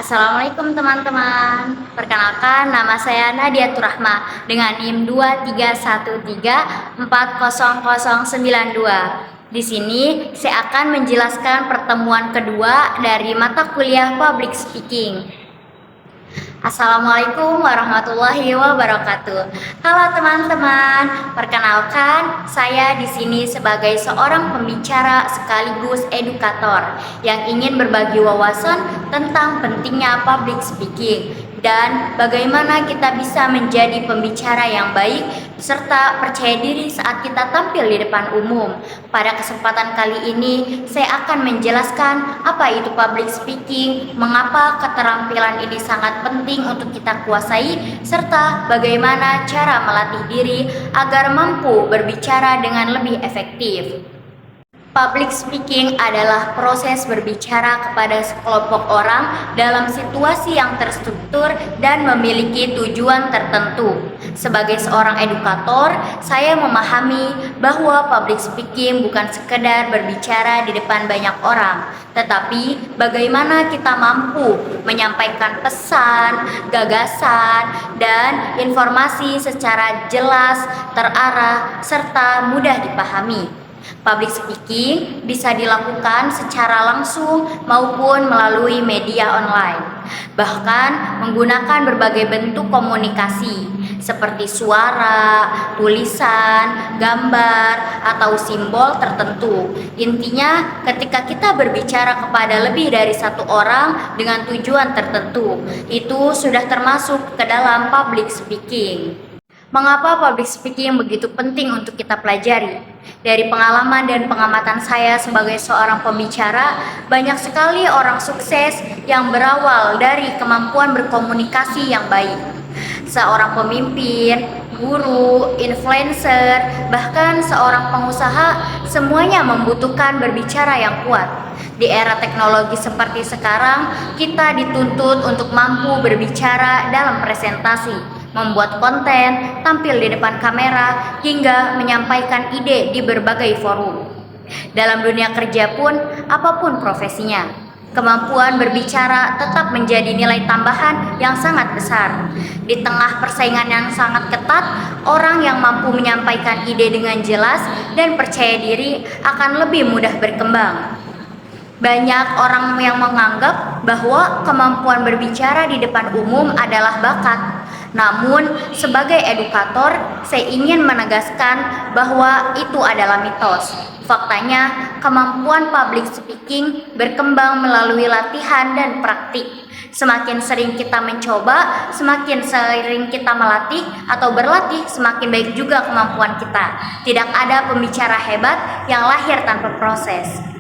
Assalamualaikum teman-teman. Perkenalkan, nama saya Nadia Turahma dengan NIM 231340092. Di sini saya akan menjelaskan pertemuan kedua dari mata kuliah Public Speaking. Assalamualaikum warahmatullahi wabarakatuh. Halo teman-teman, perkenalkan saya di sini sebagai seorang pembicara sekaligus edukator yang ingin berbagi wawasan tentang pentingnya public speaking dan bagaimana kita bisa menjadi pembicara yang baik serta percaya diri saat kita tampil di depan umum. Pada kesempatan kali ini, saya akan menjelaskan apa itu public speaking, mengapa keterampilan ini sangat penting untuk kita kuasai, serta bagaimana cara melatih diri agar mampu berbicara dengan lebih efektif. Public speaking adalah proses berbicara kepada sekelompok orang dalam situasi yang terstruktur dan memiliki tujuan tertentu. Sebagai seorang edukator, saya memahami bahwa public speaking bukan sekedar berbicara di depan banyak orang, tetapi bagaimana kita mampu menyampaikan pesan, gagasan, dan informasi secara jelas, terarah, serta mudah dipahami. Public speaking bisa dilakukan secara langsung maupun melalui media online, bahkan menggunakan berbagai bentuk komunikasi seperti suara, tulisan, gambar, atau simbol tertentu. Intinya, ketika kita berbicara kepada lebih dari satu orang dengan tujuan tertentu, itu sudah termasuk ke dalam public speaking. Mengapa public speaking begitu penting untuk kita pelajari? Dari pengalaman dan pengamatan saya sebagai seorang pembicara, banyak sekali orang sukses yang berawal dari kemampuan berkomunikasi yang baik. Seorang pemimpin, guru, influencer, bahkan seorang pengusaha, semuanya membutuhkan berbicara yang kuat. Di era teknologi seperti sekarang, kita dituntut untuk mampu berbicara dalam presentasi, membuat konten, tampil di depan kamera, hingga menyampaikan ide di berbagai forum. Dalam dunia kerja pun, apapun profesinya, kemampuan berbicara tetap menjadi nilai tambahan yang sangat besar. Di tengah persaingan yang sangat ketat, orang yang mampu menyampaikan ide dengan jelas dan percaya diri akan lebih mudah berkembang. Banyak orang yang menganggap bahwa kemampuan berbicara di depan umum adalah bakat. Namun, sebagai edukator, saya ingin menegaskan bahwa itu adalah mitos. Faktanya, kemampuan public speaking berkembang melalui latihan dan praktik. Semakin sering kita mencoba, semakin sering kita melatih atau berlatih, semakin baik juga kemampuan kita. Tidak ada pembicara hebat yang lahir tanpa proses.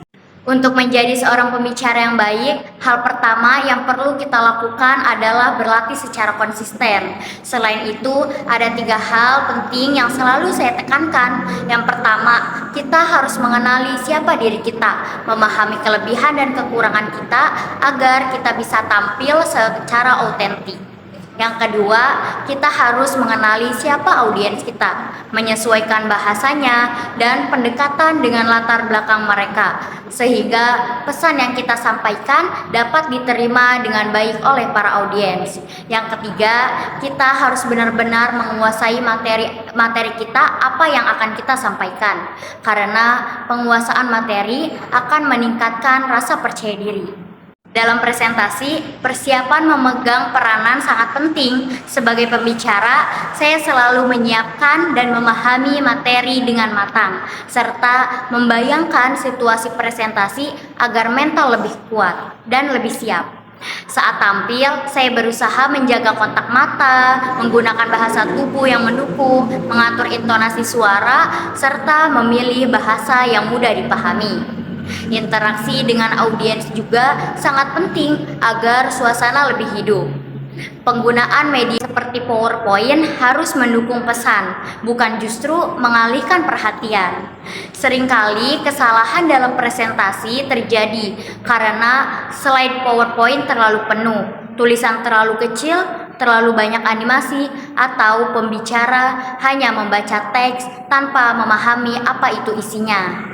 Untuk menjadi seorang pembicara yang baik, hal pertama yang perlu kita lakukan adalah berlatih secara konsisten. Selain itu, ada 3 hal penting yang selalu saya tekankan. Yang pertama, kita harus mengenali siapa diri kita, memahami kelebihan dan kekurangan kita agar kita bisa tampil secara autentik. Yang kedua, kita harus mengenali siapa audiens kita, menyesuaikan bahasanya dan pendekatan dengan latar belakang mereka, sehingga pesan yang kita sampaikan dapat diterima dengan baik oleh para audiens. Yang ketiga, kita harus benar-benar menguasai materi kita, apa yang akan kita sampaikan, karena penguasaan materi akan meningkatkan rasa percaya diri. Dalam presentasi, persiapan memegang peranan sangat penting. Sebagai pembicara, saya selalu menyiapkan dan memahami materi dengan matang, serta membayangkan situasi presentasi agar mental lebih kuat dan lebih siap. Saat tampil, saya berusaha menjaga kontak mata, menggunakan bahasa tubuh yang mendukung, mengatur intonasi suara, serta memilih bahasa yang mudah dipahami. Interaksi dengan audiens juga sangat penting agar suasana lebih hidup. Penggunaan media seperti PowerPoint harus mendukung pesan, bukan justru mengalihkan perhatian. Seringkali kesalahan dalam presentasi terjadi karena slide PowerPoint terlalu penuh, tulisan terlalu kecil, terlalu banyak animasi, atau pembicara hanya membaca teks tanpa memahami apa itu isinya.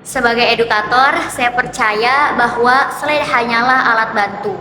Sebagai edukator, saya percaya bahwa slide hanyalah alat bantu.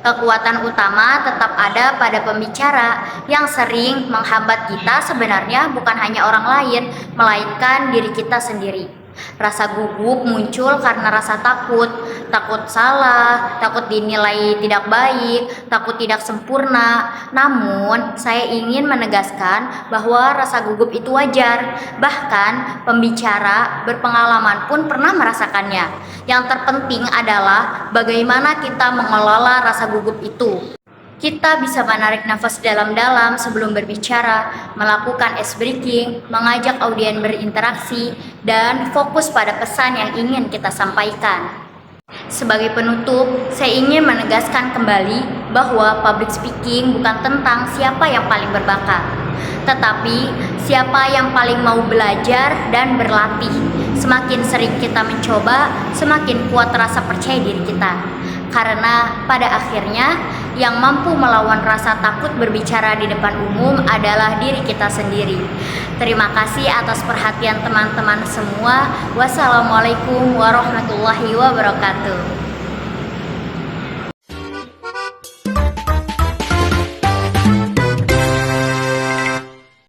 Kekuatan utama tetap ada pada pembicara. Yang sering menghambat kita sebenarnya bukan hanya orang lain, melainkan diri kita sendiri. Rasa gugup muncul karena rasa takut, takut salah, takut dinilai tidak baik, takut tidak sempurna. Namun, saya ingin menegaskan bahwa rasa gugup itu wajar. Bahkan, pembicara berpengalaman pun pernah merasakannya. Yang terpenting adalah bagaimana kita mengelola rasa gugup itu. Kita bisa menarik nafas dalam-dalam sebelum berbicara, melakukan ice breaking, mengajak audiens berinteraksi, dan fokus pada pesan yang ingin kita sampaikan. Sebagai penutup, saya ingin menegaskan kembali bahwa public speaking bukan tentang siapa yang paling berbakat, tetapi siapa yang paling mau belajar dan berlatih. Semakin sering kita mencoba, semakin kuat rasa percaya diri kita. Karena pada akhirnya yang mampu melawan rasa takut berbicara di depan umum adalah diri kita sendiri. Terima kasih atas perhatian teman-teman semua. Wassalamualaikum warahmatullahi wabarakatuh.